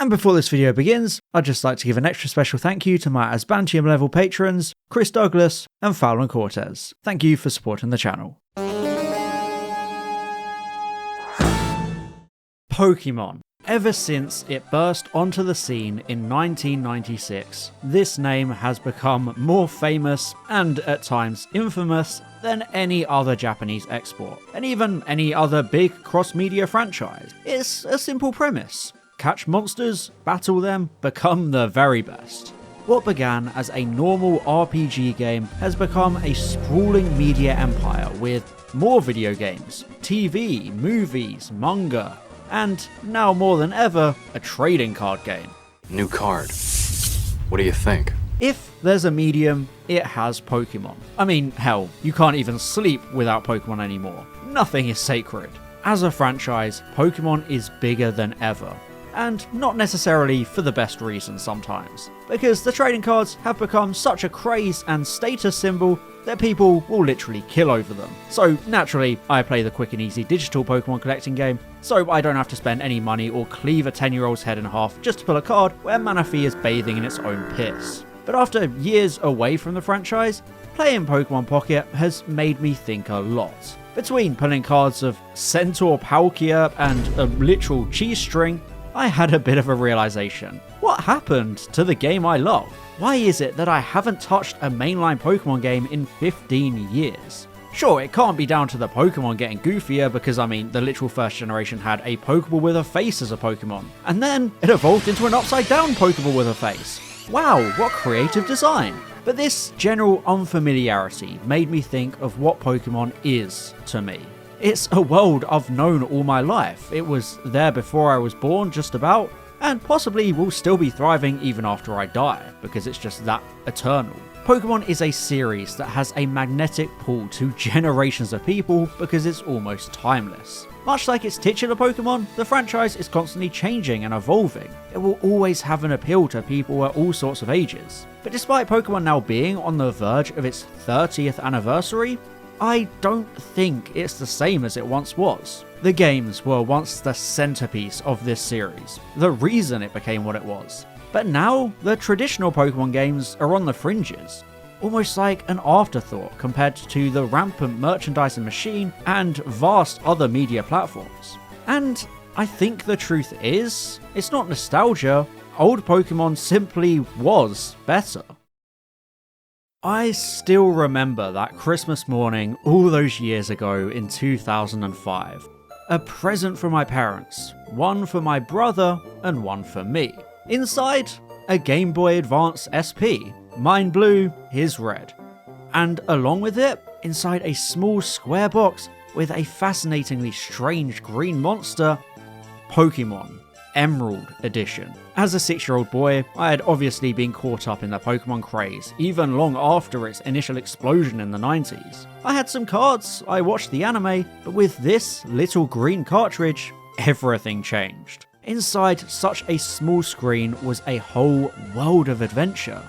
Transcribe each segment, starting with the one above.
And before this video begins, I'd just like to give an extra special thank you to my Asbantium level patrons, Chris Douglas and Fallon Cortez. Thank you for supporting the channel. Pokemon. Ever since it burst onto the scene in 1996, this name has become more famous and at times infamous than any other Japanese export, and even any other big cross-media franchise. It's a simple premise. Catch monsters, battle them, become the very best. What began as a normal RPG game has become a sprawling media empire with more video games, TV, movies, manga, and now more than ever, a trading card game. New card. What do you think? If there's a medium, it has Pokemon. I mean, hell, you can't even sleep without Pokemon anymore. Nothing is sacred. As a franchise, Pokemon is bigger than ever. And not necessarily for the best reason sometimes, because the trading cards have become such a craze and status symbol that people will literally kill over them. So naturally, I play the quick and easy digital Pokemon collecting game, so I don't have to spend any money or cleave a 10-year-old's head in half just to pull a card where Manaphy is bathing in its own piss. But after years away from the franchise, playing Pokemon Pocket has made me think a lot. Between pulling cards of Centaur Palkia and a literal cheese string, I had a bit of a realization. What happened to the game I love? Why is it that I haven't touched a mainline Pokemon game in 15 years? Sure, it can't be down to the Pokemon getting goofier because, I mean, the literal first generation had a Pokeball with a face as a Pokemon, and then it evolved into an upside down Pokeball with a face. Wow, what creative design! But this general unfamiliarity made me think of what Pokemon is to me. It's a world I've known all my life. It was there before I was born, just about, and possibly will still be thriving even after I die, because it's just that eternal. Pokemon is a series that has a magnetic pull to generations of people because it's almost timeless. Much like its titular Pokemon, the franchise is constantly changing and evolving. It will always have an appeal to people at all sorts of ages. But despite Pokemon now being on the verge of its 30th anniversary, I don't think it's the same as it once was. The games were once the centerpiece of this series, the reason it became what it was. But now, the traditional Pokemon games are on the fringes, almost like an afterthought compared to the rampant merchandising machine and vast other media platforms. And I think the truth is, it's not nostalgia, old Pokemon simply was better. I still remember that Christmas morning all those years ago in 2005. A present for my parents, one for my brother and one for me. Inside, a Game Boy Advance SP, mine blue, his red. And along with it, inside a small square box with a fascinatingly strange green monster, Pokemon Emerald Edition. As a 6-year-old boy, I had obviously been caught up in the Pokemon craze, even long after its initial explosion in the 90s. I had some cards, I watched the anime, but with this little green cartridge, everything changed. Inside such a small screen was a whole world of adventure.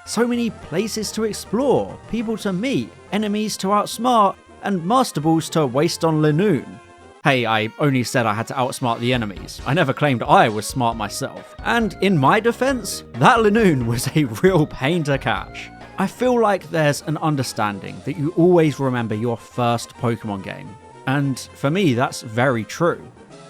So many places to explore, people to meet, enemies to outsmart, and Master Balls to waste on Linoone. Hey, I only said I had to outsmart the enemies. I never claimed I was smart myself. And in my defense, that Linoone was a real pain to catch. I feel like there's an understanding that you always remember your first Pokemon game. And for me, that's very true.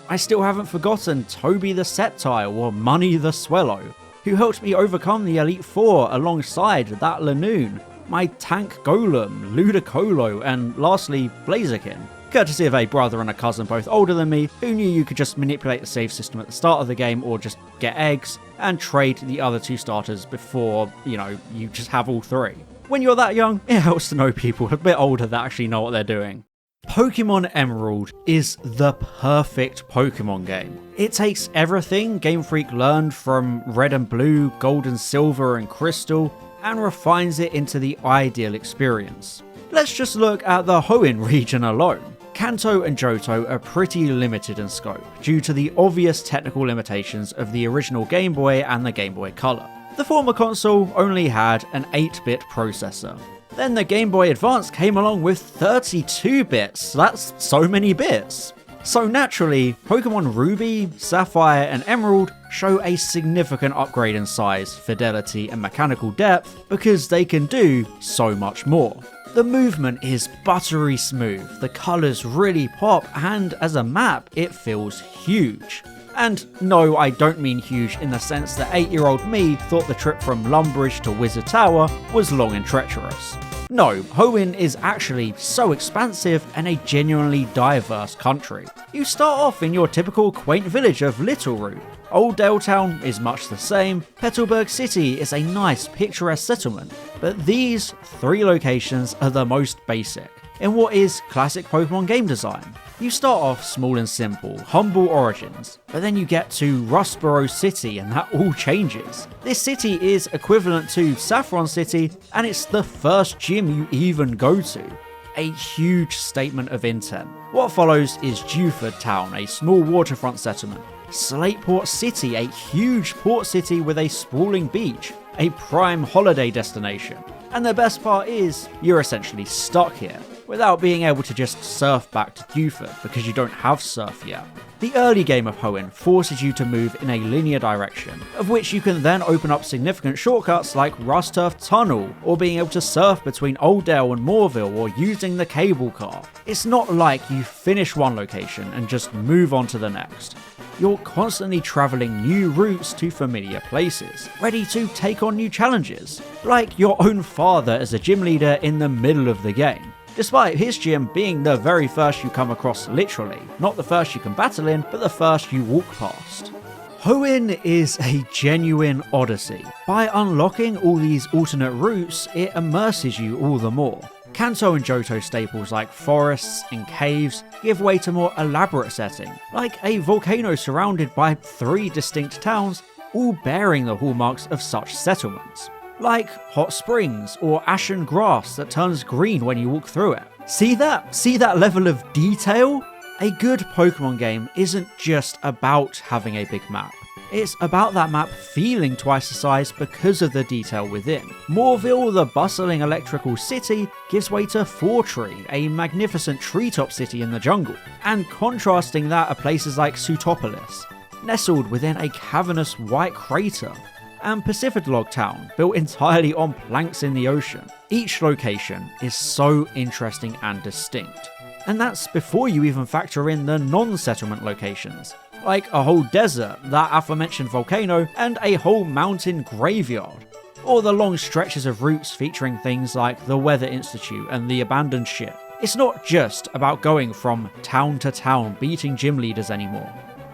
I still haven't forgotten Toby the Sceptile or Money the Swellow, who helped me overcome the Elite Four alongside that Linoone, my Tank Golem, Ludicolo, and lastly, Blaziken. Courtesy of a brother and a cousin both older than me, who knew you could just manipulate the save system at the start of the game or just get eggs and trade the other 2 starters before, you just have all 3. When you're that young, it helps to know people a bit older that actually know what they're doing. Pokemon Emerald is the perfect Pokemon game. It takes everything Game Freak learned from Red and Blue, Gold and Silver and Crystal, and refines it into the ideal experience. Let's just look at the Hoenn region alone. Kanto and Johto are pretty limited in scope, due to the obvious technical limitations of the original Game Boy and the Game Boy Color. The former console only had an 8-bit processor. Then the Game Boy Advance came along with 32 bits, that's so many bits. So naturally, Pokemon Ruby, Sapphire, and Emerald show a significant upgrade in size, fidelity, and mechanical depth because they can do so much more. The movement is buttery smooth, the colours really pop, and as a map, it feels huge. And no, I don't mean huge in the sense that 8-year-old me thought the trip from Lumbridge to Wizard Tower was long and treacherous. No, Hoenn is actually so expansive and a genuinely diverse country. You start off in your typical quaint village of Littleroot. Old Daletown is much the same, Petalburg City is a nice picturesque settlement, but these 3 locations are the most basic in what is classic Pokemon game design. You start off small and simple, humble origins, but then you get to Rustboro City and that all changes. This city is equivalent to Saffron City, and it's the first gym you even go to. A huge statement of intent. What follows is Dewford Town, a small waterfront settlement. Slateport City, a huge port city with a sprawling beach, a prime holiday destination. And the best part is, you're essentially stuck here, without being able to just surf back to Dewford because you don't have surf yet. The early game of Hoenn forces you to move in a linear direction, of which you can then open up significant shortcuts like Rusturf Tunnel, or being able to surf between Oldale and Moorville, or using the cable car. It's not like you finish one location and just move on to the next. You're constantly travelling new routes to familiar places, ready to take on new challenges, like your own father as a gym leader in the middle of the game. Despite his gym being the very first you come across literally, not the first you can battle in, but the first you walk past. Hoenn is a genuine odyssey. By unlocking all these alternate routes, it immerses you all the more. Kanto and Johto staples like forests and caves give way to more elaborate setting, like a volcano surrounded by 3 distinct towns, all bearing the hallmarks of such settlements. Like hot springs or ashen grass that turns green when you walk through it. See that? See that level of detail? A good Pokemon game isn't just about having a big map. It's about that map feeling twice the size because of the detail within. Moorville, the bustling electrical city, gives way to Fortree, a magnificent treetop city in the jungle. And contrasting that are places like Sutopolis, nestled within a cavernous white crater, and Pacifidlog Town, built entirely on planks in the ocean. Each location is so interesting and distinct. And that's before you even factor in the non-settlement locations, like a whole desert, that aforementioned volcano, and a whole mountain graveyard. Or the long stretches of routes featuring things like the Weather Institute and the abandoned ship. It's not just about going from town to town beating gym leaders anymore.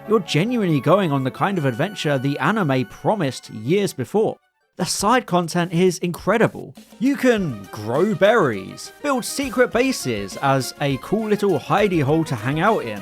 You're genuinely going on the kind of adventure the anime promised years before. The side content is incredible. You can grow berries, build secret bases as a cool little hidey hole to hang out in.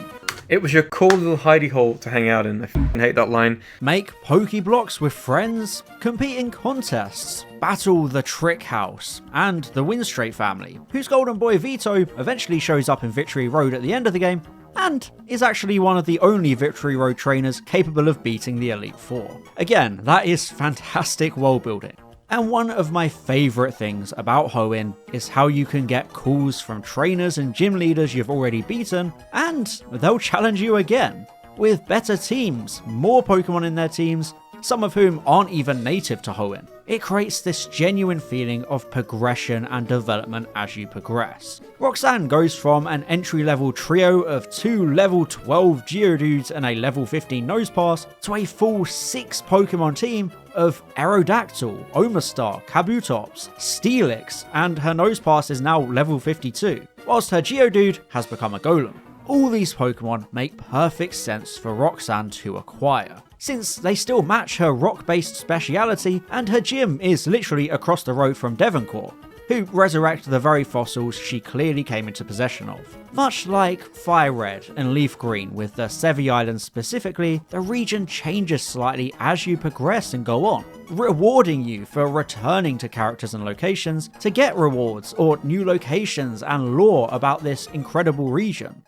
It was your cool little hidey hole to hang out in. I f***ing hate that line. Make Pokeblocks with friends, compete in contests, battle the Trick House, and the Winstraight family, whose golden boy Vito eventually shows up in Victory Road at the end of the game, and is actually one of the only Victory Road trainers capable of beating the Elite Four. Again, that is fantastic world building. And one of my favourite things about Hoenn is how you can get calls from trainers and gym leaders you've already beaten, and they'll challenge you again. With better teams, more Pokemon in their teams, some of whom aren't even native to Hoenn. It creates this genuine feeling of progression and development as you progress. Roxanne goes from an entry-level trio of 2 level 12 Geodudes and a level 15 Nosepass to a full 6 Pokemon team of Aerodactyl, Omastar, Kabutops, Steelix, and her Nosepass is now level 52, whilst her Geodude has become a Golem. All these Pokemon make perfect sense for Roxanne to acquire, since they still match her rock-based speciality, and her gym is literally across the road from Devoncourt, who resurrect the very fossils she clearly came into possession of. Much like Fire Red and Leaf Green with the Sevi Islands specifically, the region changes slightly as you progress and go on, rewarding you for returning to characters and locations to get rewards or new locations and lore about this incredible region.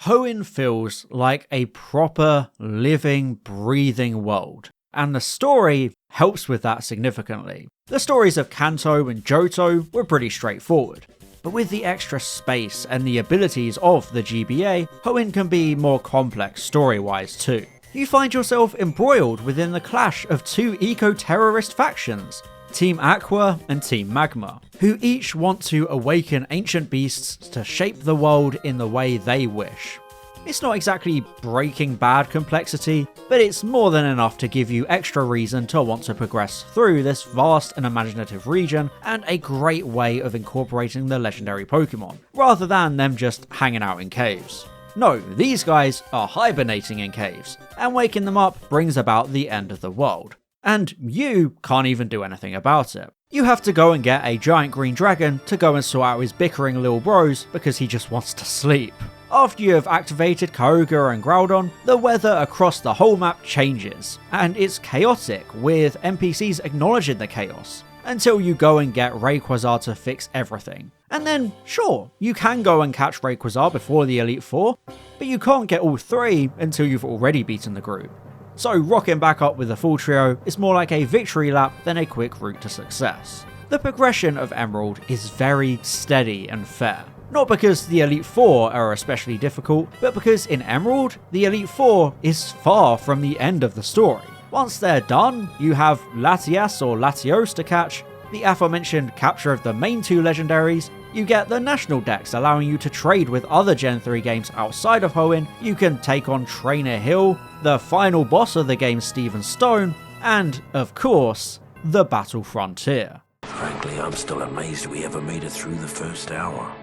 Hoenn feels like a proper, living, breathing world, and the story helps with that significantly. The stories of Kanto and Johto were pretty straightforward. But with the extra space and the abilities of the GBA, Hoenn can be more complex story-wise too. You find yourself embroiled within the clash of two eco-terrorist factions, Team Aqua and Team Magma, who each want to awaken ancient beasts to shape the world in the way they wish. It's not exactly Breaking Bad complexity, but it's more than enough to give you extra reason to want to progress through this vast and imaginative region, and a great way of incorporating the legendary Pokemon, rather than them just hanging out in caves. No, these guys are hibernating in caves, and waking them up brings about the end of the world. And you can't even do anything about it. You have to go and get a giant green dragon to go and sort out his bickering little bros because he just wants to sleep. After you have activated Kyogre and Groudon, the weather across the whole map changes, and it's chaotic, with NPCs acknowledging the chaos, until you go and get Rayquaza to fix everything. And then, sure, you can go and catch Rayquaza before the Elite Four, but you can't get all three until you've already beaten the group. So rocking back up with the full trio is more like a victory lap than a quick route to success. The progression of Emerald is very steady and fair. Not because the Elite Four are especially difficult, but because in Emerald, the Elite Four is far from the end of the story. Once they're done, you have Latias or Latios to catch, the aforementioned capture of the main two legendaries, you get the national decks allowing you to trade with other Gen 3 games outside of Hoenn, you can take on Trainer Hill, the final boss of the game Steven Stone, and, of course, the Battle Frontier. Frankly, I'm still amazed we ever made it through the first hour.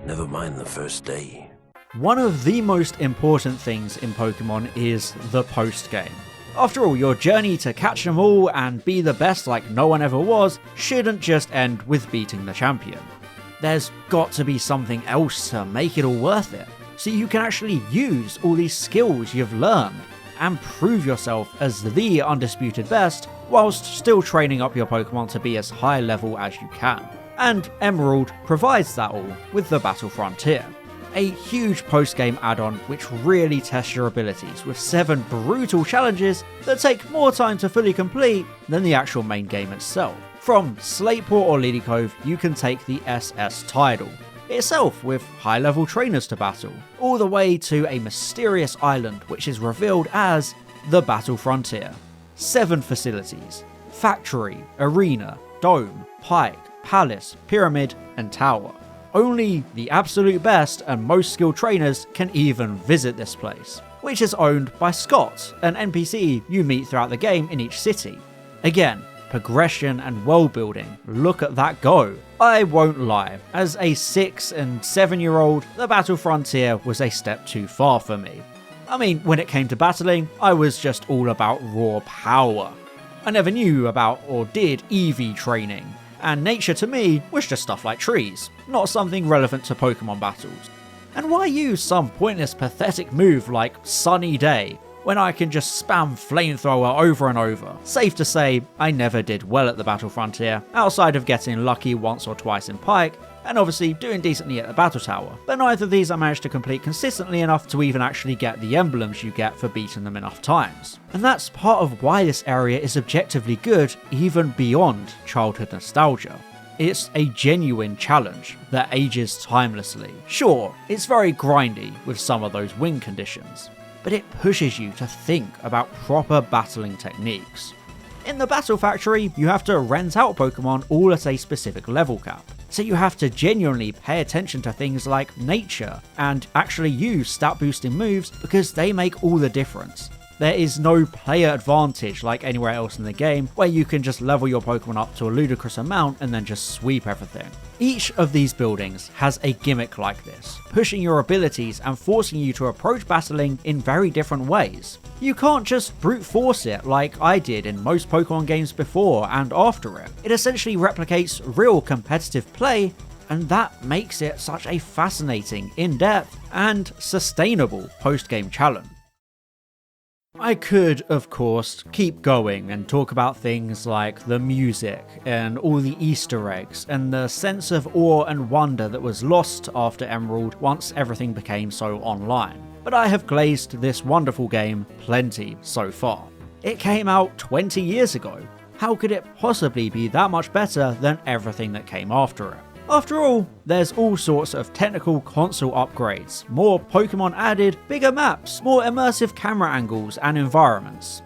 Never mind the first day. One of the most important things in Pokemon is the post-game. After all, your journey to catch them all and be the best like no one ever was shouldn't just end with beating the champion. There's got to be something else to make it all worth it, so you can actually use all these skills you've learned and prove yourself as the undisputed best, whilst still training up your Pokemon to be as high level as you can. And Emerald provides that all with the Battle Frontier, a huge post-game add-on which really tests your abilities with 7 brutal challenges that take more time to fully complete than the actual main game itself. From Slateport or Lily Cove, you can take the SS Tidal itself with high-level trainers to battle, all the way to a mysterious island which is revealed as the Battle Frontier. 7 facilities: factory, arena, dome, pike, palace, pyramid, and tower. Only the absolute best and most skilled trainers can even visit this place, which is owned by Scott, an NPC you meet throughout the game in each city. Again, progression and world building, look at that go. I won't lie, as a 6 and 7-year-old, the Battle Frontier was a step too far for me. I mean, when it came to battling, I was just all about raw power. I never knew about or did EV training, and nature to me was just stuff like trees, not something relevant to Pokemon battles. And why use some pointless pathetic move like Sunny Day when I can just spam Flamethrower over and over? Safe to say, I never did well at the Battle Frontier, outside of getting lucky once or twice in Pike, and obviously doing decently at the Battle Tower, but neither of these I managed to complete consistently enough to even actually get the emblems you get for beating them enough times. And that's part of why this area is objectively good even beyond childhood nostalgia. It's a genuine challenge that ages timelessly. Sure, it's very grindy with some of those win conditions, but it pushes you to think about proper battling techniques. In the Battle Factory, you have to rent out Pokemon all at a specific level cap, so you have to genuinely pay attention to things like nature and actually use stat boosting moves because they make all the difference. There is no player advantage like anywhere else in the game where you can just level your Pokemon up to a ludicrous amount and then just sweep everything. Each of these buildings has a gimmick like this, pushing your abilities and forcing you to approach battling in very different ways. You can't just brute force it like I did in most Pokemon games before and after it. It essentially replicates real competitive play, and that makes it such a fascinating, in-depth, and sustainable post-game challenge. I could, of course, keep going and talk about things like the music and all the Easter eggs and the sense of awe and wonder that was lost after Emerald once everything became so online. But I have glazed this wonderful game plenty so far. It came out 20 years ago. How could it possibly be that much better than everything that came after it? After all, there's all sorts of technical console upgrades, more Pokemon added, bigger maps, more immersive camera angles and environments.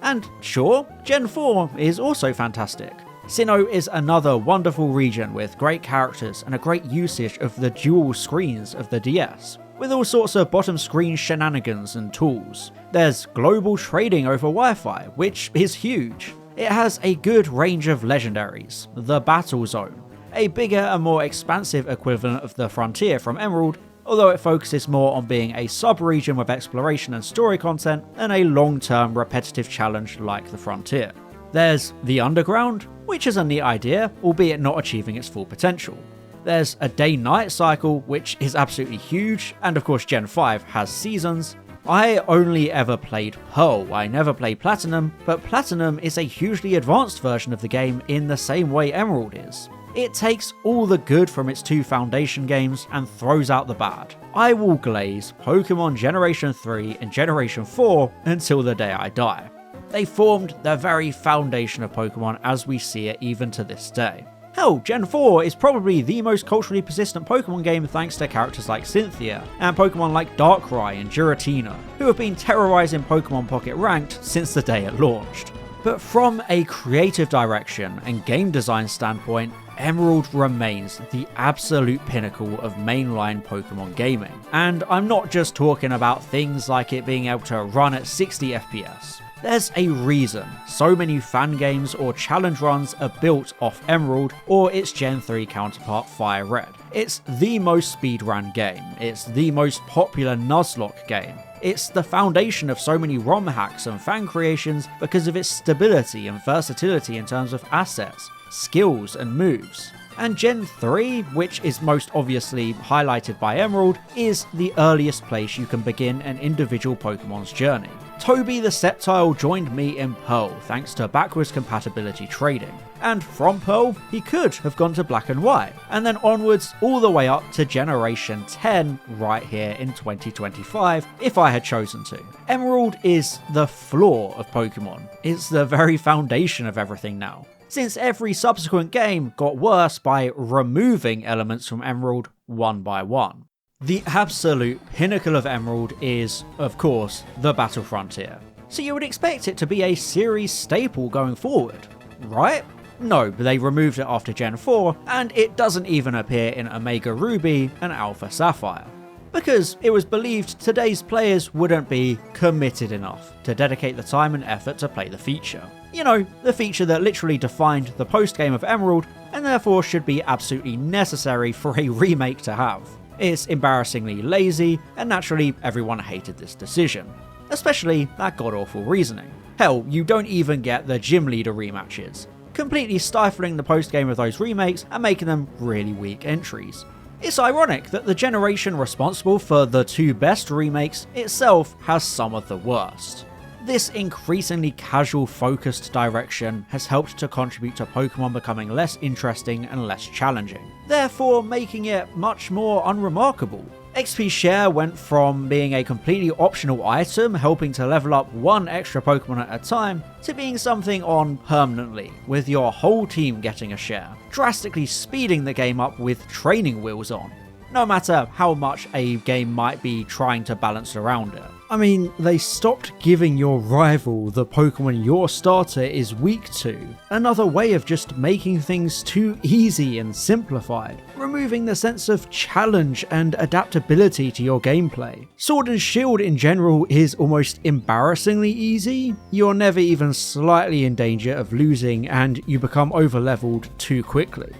And sure, Gen 4 is also fantastic. Sinnoh is another wonderful region with great characters and a great usage of the dual screens of the DS, with all sorts of bottom screen shenanigans and tools. There's global trading over Wi-Fi, which is huge. It has a good range of legendaries, the Battle Zone, a bigger and more expansive equivalent of the Frontier from Emerald, although it focuses more on being a sub-region with exploration and story content than a long-term repetitive challenge like the Frontier. There's the Underground, which is a neat idea, albeit not achieving its full potential. There's a day-night cycle, which is absolutely huge, and of course Gen 5 has seasons. I only ever played Pearl, I never played Platinum, but Platinum is a hugely advanced version of the game in the same way Emerald is. It takes all the good from its two Foundation games and throws out the bad. I will glaze Pokemon Generation 3 and Generation 4 until the day I die. They formed the very foundation of Pokemon as we see it even to this day. Hell, Gen 4 is probably the most culturally persistent Pokemon game thanks to characters like Cynthia, and Pokemon like Darkrai and Giratina, who have been terrorizing Pokemon Pocket Ranked since the day it launched. But from a creative direction and game design standpoint, Emerald remains the absolute pinnacle of mainline Pokemon gaming. And I'm not just talking about things like it being able to run at 60 FPS. There's a reason so many fan games or challenge runs are built off Emerald or its Gen 3 counterpart Fire Red. It's the most speedrun game, it's the most popular Nuzlocke game, it's the foundation of so many ROM hacks and fan creations because of its stability and versatility in terms of assets, skills and moves. And Gen 3, which is most obviously highlighted by Emerald, is the earliest place you can begin an individual Pokemon's journey. Toby the Sceptile joined me in Pearl thanks to backwards compatibility trading, and from Pearl he could have gone to Black and White, and then onwards all the way up to Generation 10 right here in 2025 if I had chosen to. Emerald is the floor of Pokemon, it's the very foundation of everything now, since every subsequent game got worse by removing elements from Emerald one by one. The absolute pinnacle of Emerald is, of course, the Battle Frontier. So you would expect it to be a series staple going forward, right? No, but they removed it after Gen 4, and it doesn't even appear in Omega Ruby and Alpha Sapphire. Because it was believed today's players wouldn't be committed enough to dedicate the time and effort to play the feature. You know, the feature that literally defined the post-game of Emerald, and therefore should be absolutely necessary for a remake to have. It's embarrassingly lazy, and naturally everyone hated this decision. Especially that god-awful reasoning. Hell, you don't even get the gym leader rematches, completely stifling the post-game of those remakes and making them really weak entries. It's ironic that the generation responsible for the two best remakes itself has some of the worst. This increasingly casual focused direction has helped to contribute to Pokemon becoming less interesting and less challenging, therefore making it much more unremarkable. XP Share went from being a completely optional item helping to level up one extra Pokemon at a time, to being something on permanently, with your whole team getting a share, drastically speeding the game up with training wheels on, no matter how much a game might be trying to balance around it. I mean, they stopped giving your rival the Pokemon your starter is weak to, another way of just making things too easy and simplified, removing the sense of challenge and adaptability to your gameplay. Sword and Shield in general is almost embarrassingly easy. You're never even slightly in danger of losing and you become overleveled too quickly.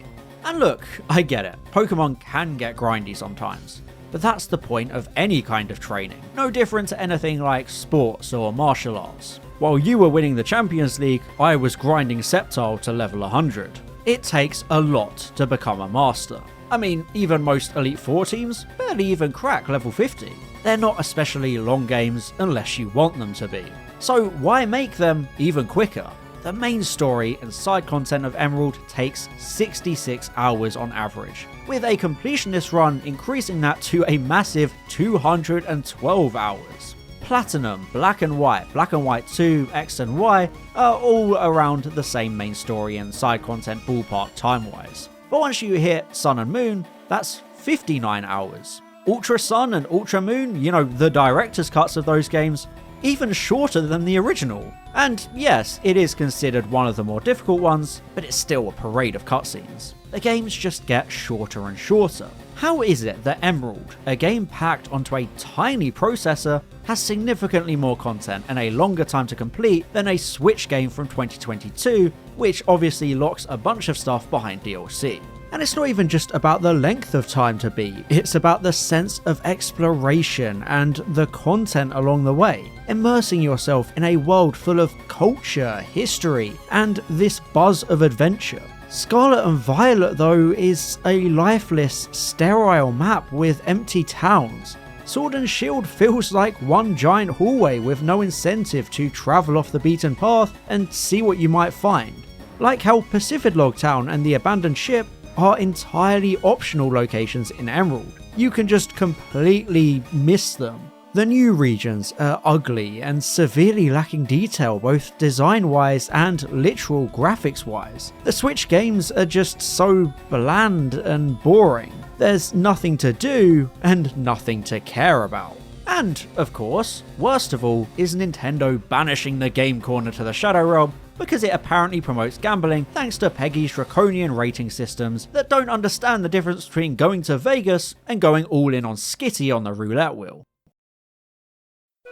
And look, I get it, Pokemon can get grindy sometimes. But that's the point of any kind of training, no different to anything like sports or martial arts. While you were winning the Champions League, I was grinding Sceptile to level 100. It takes a lot to become a master. I mean, even most Elite Four teams barely even crack level 50. They're not especially long games unless you want them to be. So why make them even quicker? The main story and side content of Emerald takes 66 hours on average, with a completionist run increasing that to a massive 212 hours. Platinum, Black and White 2, X and Y are all around the same main story and side content ballpark time-wise. but once you hit Sun and Moon, that's 59 hours. Ultra Sun and Ultra Moon, the director's cuts of those games, even shorter than the original. And yes, it is considered one of the more difficult ones, but it's still a parade of cutscenes. The games just get shorter and shorter. How is it that Emerald, a game packed onto a tiny processor, has significantly more content and a longer time to complete than a Switch game from 2022, which obviously locks a bunch of stuff behind DLC? And it's not even just about the length of time to beat, it's about the sense of exploration and the content along the way, immersing yourself in a world full of culture, history, and this buzz of adventure. Scarlet and Violet, though, is a lifeless, sterile map with empty towns. Sword and Shield feels like one giant hallway with no incentive to travel off the beaten path and see what you might find. Like how Pacific Town and the abandoned ship are entirely optional locations in Emerald. You can just completely miss them. The new regions are ugly and severely lacking detail, both design-wise and literal graphics-wise. The Switch games are just so bland and boring. There's nothing to do and nothing to care about. And, of course, worst of all is Nintendo banishing the Game Corner to the Shadow Realm because it apparently promotes gambling thanks to Peggy's draconian rating systems that don't understand the difference between going to Vegas and going all in on Skitty on the roulette wheel.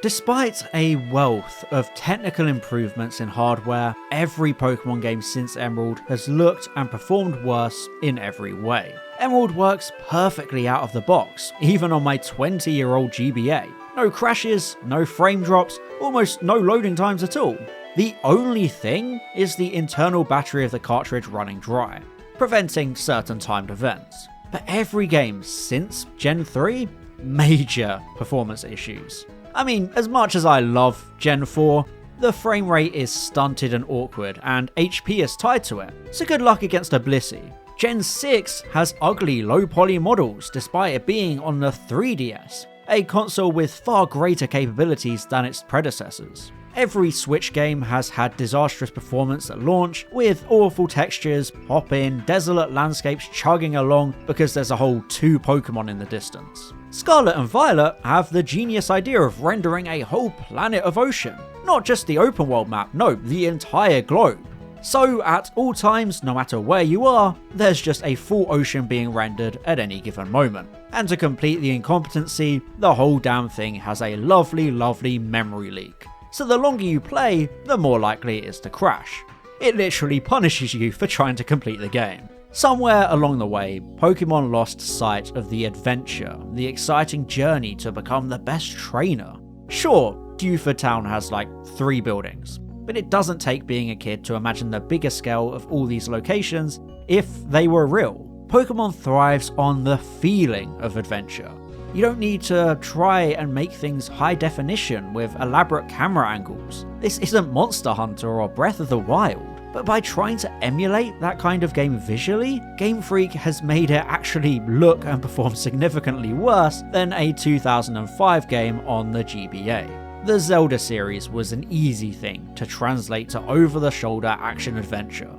Despite a wealth of technical improvements in hardware, every Pokemon game since Emerald has looked and performed worse in every way. Emerald works perfectly out of the box, even on my 20-year-old GBA. No crashes, no frame drops, almost no loading times at all. The only thing is the internal battery of the cartridge running dry, preventing certain timed events. But every game since Gen 3, major performance issues. I mean, as much as I love Gen 4, the frame rate is stunted and awkward, and HP is tied to it, so good luck against a Blissey. Gen 6 has ugly low-poly models despite it being on the 3DS, a console with far greater capabilities than its predecessors. Every Switch game has had disastrous performance at launch, with awful textures, pop-in, desolate landscapes chugging along because there's a whole 2 Pokemon in the distance. Scarlet and Violet have the genius idea of rendering a whole planet of ocean. Not just the open world map, no, the entire globe. So at all times, no matter where you are, there's just a full ocean being rendered at any given moment. And to complete the incompetency, the whole damn thing has a lovely, lovely memory leak. So the longer you play, the more likely it is to crash. It literally punishes you for trying to complete the game. Somewhere along the way, Pokemon lost sight of the adventure, the exciting journey to become the best trainer. Sure, Dewford Town has like 3 buildings, but it doesn't take being a kid to imagine the bigger scale of all these locations if they were real. Pokemon thrives on the feeling of adventure. You don't need to try and make things high definition with elaborate camera angles. This isn't Monster Hunter or Breath of the Wild. But by trying to emulate that kind of game visually, Game Freak has made it actually look and perform significantly worse than a 2005 game on the GBA. The Zelda series was an easy thing to translate to over-the-shoulder action-adventure.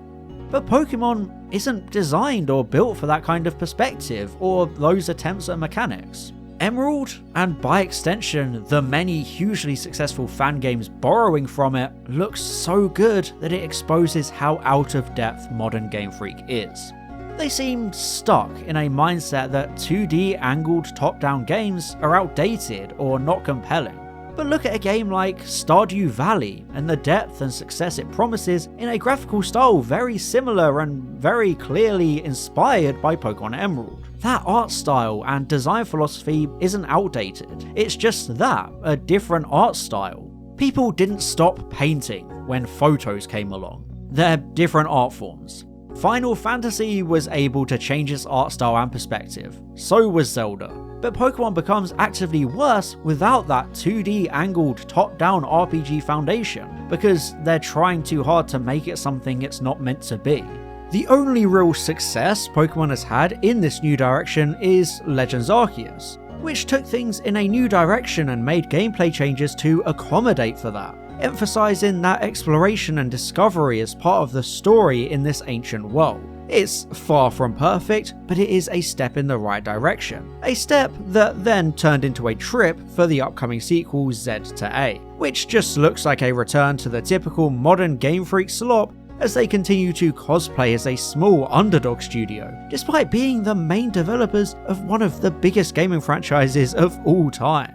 But Pokemon isn't designed or built for that kind of perspective or those attempts at mechanics. Emerald, and by extension the many hugely successful fan games borrowing from it, looks so good that it exposes how out of depth modern Game Freak is. They seem stuck in a mindset that 2D angled top-down games are outdated or not compelling. But look at a game like Stardew Valley and the depth and success it promises in a graphical style very similar and very clearly inspired by Pokemon Emerald. That art style and design philosophy isn't outdated, it's just that, a different art style. People didn't stop painting when photos came along. They're different art forms. Final Fantasy was able to change its art style and perspective, so was Zelda. But Pokemon becomes actively worse without that 2D angled top-down RPG foundation, because they're trying too hard to make it something it's not meant to be. The only real success Pokemon has had in this new direction is Legends Arceus, which took things in a new direction and made gameplay changes to accommodate for that. emphasizing that exploration and discovery is part of the story in this ancient world. It's far from perfect, but it is a step in the right direction. A step that then turned into a trip for the upcoming sequel Z to A, which just looks like a return to the typical modern Game Freak slop as they continue to cosplay as a small underdog studio, despite being the main developers of one of the biggest gaming franchises of all time.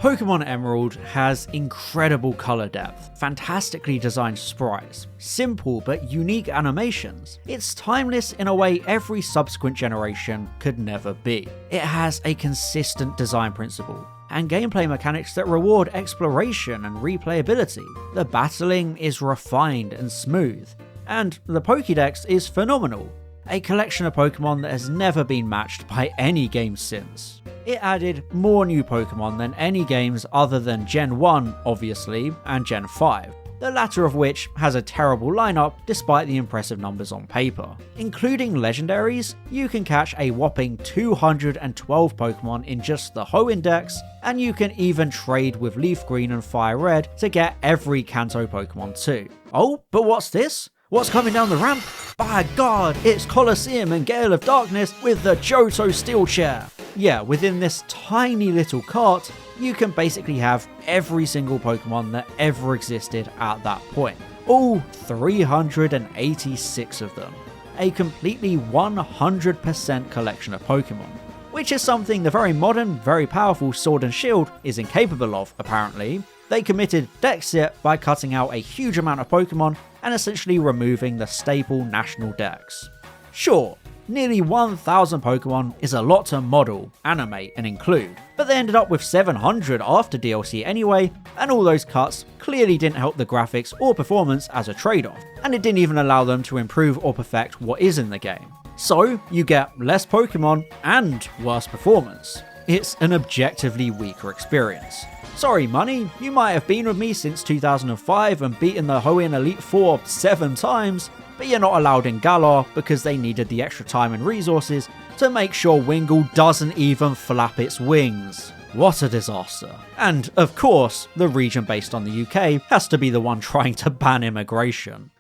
Pokemon Emerald has incredible color depth, fantastically designed sprites, simple but unique animations. It's timeless in a way every subsequent generation could never be. It has a consistent design principle and gameplay mechanics that reward exploration and replayability. The battling is refined and smooth, and the Pokédex is phenomenal, a collection of Pokemon that has never been matched by any game since. It added more new Pokemon than any games other than Gen 1, obviously, and Gen 5, the latter of which has a terrible lineup despite the impressive numbers on paper. Including legendaries, you can catch a whopping 212 Pokemon in just the Ho Index, and you can even trade with Leaf Green and Fire Red to get every Kanto Pokemon too. Oh, but what's this? What's coming down the ramp? By God, it's Colosseum and Gale of Darkness with the Johto Steel Chair. Yeah, within this tiny little cart, you can basically have every single Pokemon that ever existed at that point. All 386 of them. A completely 100% collection of Pokemon, which is something the very modern, very powerful Sword and Shield is incapable of, apparently. They committed Dexit by cutting out a huge amount of Pokemon and essentially removing the staple national dex. Sure, nearly 1,000 Pokemon is a lot to model, animate, and include, but they ended up with 700 after DLC anyway, and all those cuts clearly didn't help the graphics or performance as a trade-off, and it didn't even allow them to improve or perfect what is in the game. So, you get less Pokemon and worse performance. It's an objectively weaker experience. Sorry money, you might have been with me since 2005 and beaten the Hoenn Elite Four 7 times, but you're not allowed in Galar because they needed the extra time and resources to make sure Wingull doesn't even flap its wings. What a disaster. And of course, the region based on the UK has to be the one trying to ban immigration.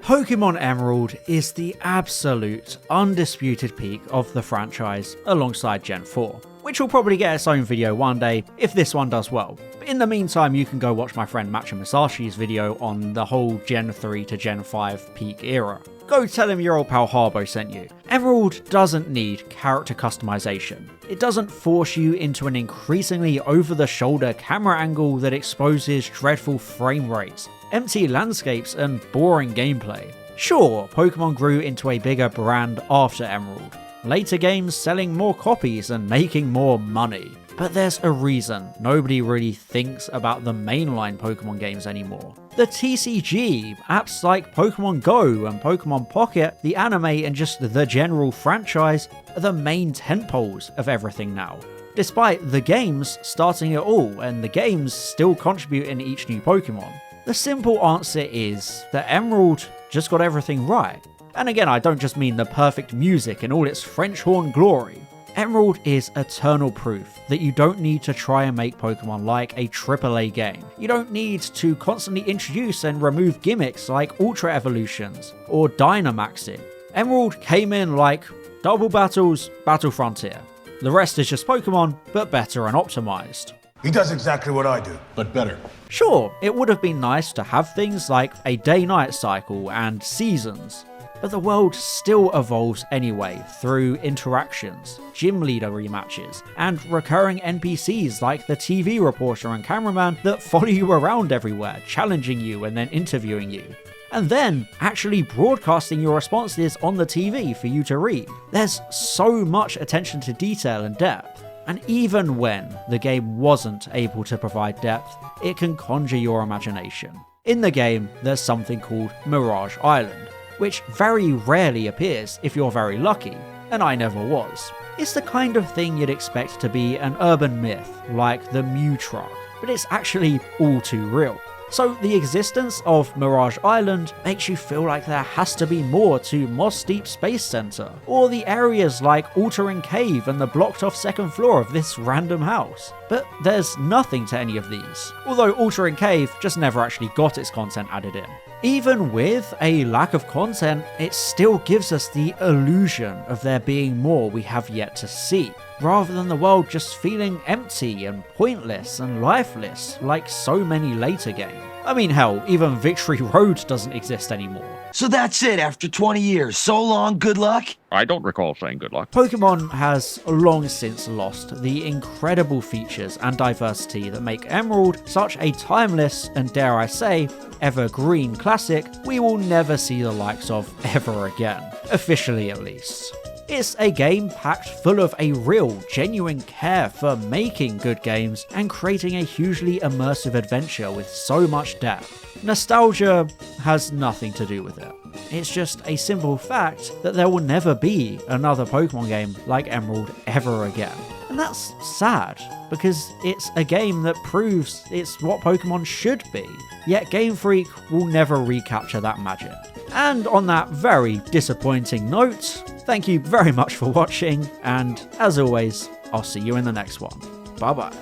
Pokemon Emerald is the absolute, undisputed peak of the franchise alongside Gen 4, which will probably get its own video one day if this one does well. But in the meantime, you can go watch my friend Matcha Masashi's video on the whole Gen 3 to Gen 5 peak era. Go tell him your old pal Harbo sent you. Emerald doesn't need character customization. It doesn't force you into an increasingly over-the-shoulder camera angle that exposes dreadful frame rates, empty landscapes, and boring gameplay. Sure, Pokemon grew into a bigger brand after Emerald, later games selling more copies and making more money. But there's a reason nobody really thinks about the mainline Pokemon games anymore. The TCG, apps like Pokemon Go and Pokemon Pocket, the anime, and just the general franchise are the main tentpoles of everything now. Despite the games starting it all, and the games still contribute in each new Pokemon. The simple answer is that Emerald just got everything right. And again, I don't just mean the perfect music in all its French horn glory. Emerald is eternal proof that you don't need to try and make Pokemon like a AAA game. You don't need to constantly introduce and remove gimmicks like Ultra Evolutions or Dynamaxing. Emerald came in like Double Battles, Battle Frontier. The rest is just Pokemon, but better and optimized. He does exactly what I do, but better. Sure, it would have been nice to have things like a day-night cycle and seasons, but the world still evolves anyway through interactions, gym leader rematches, and recurring NPCs like the TV reporter and cameraman that follow you around everywhere, challenging you and then interviewing you. And then actually broadcasting your responses on the TV for you to read. There's so much attention to detail and depth. And even when the game wasn't able to provide depth, it can conjure your imagination. In the game, there's something called Mirage Island, which very rarely appears if you're very lucky, and I never was. It's the kind of thing you'd expect to be an urban myth, like the Mew truck, but it's actually all too real. So the existence of Mirage Island makes you feel like there has to be more to Moss Deep Space Center, or the areas like Altering Cave and the blocked off second floor of this random house. But there's nothing to any of these, although Altering Cave just never actually got its content added in. Even with a lack of content, it still gives us the illusion of there being more we have yet to see, rather than the world just feeling empty and pointless and lifeless like so many later games. I mean, hell, even Victory Road doesn't exist anymore. So that's it after 20 years. So long, good luck. I don't recall saying good luck. Pokemon has long since lost the incredible features and diversity that make Emerald such a timeless and, dare I say, evergreen classic we will never see the likes of ever again, officially at least. It's a game packed full of a real, genuine care for making good games and creating a hugely immersive adventure with so much depth. Nostalgia has nothing to do with it. It's just a simple fact that there will never be another Pokemon game like Emerald ever again. And that's sad, because it's a game that proves it's what Pokemon should be, yet Game Freak will never recapture that magic. And on that very disappointing note, thank you very much for watching, and as always, I'll see you in the next one. Bye bye.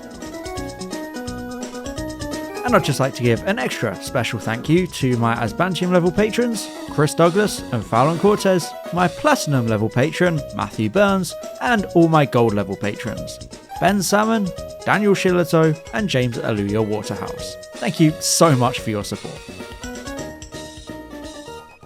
And I'd just like to give an extra special thank you to my Asbantium level patrons, Chris Douglas and Fallon Cortez, my Platinum level patron, Matthew Burns, and all my Gold level patrons, Ben Salmon, Daniel Shillito, and James Aluya Waterhouse. Thank you so much for your support.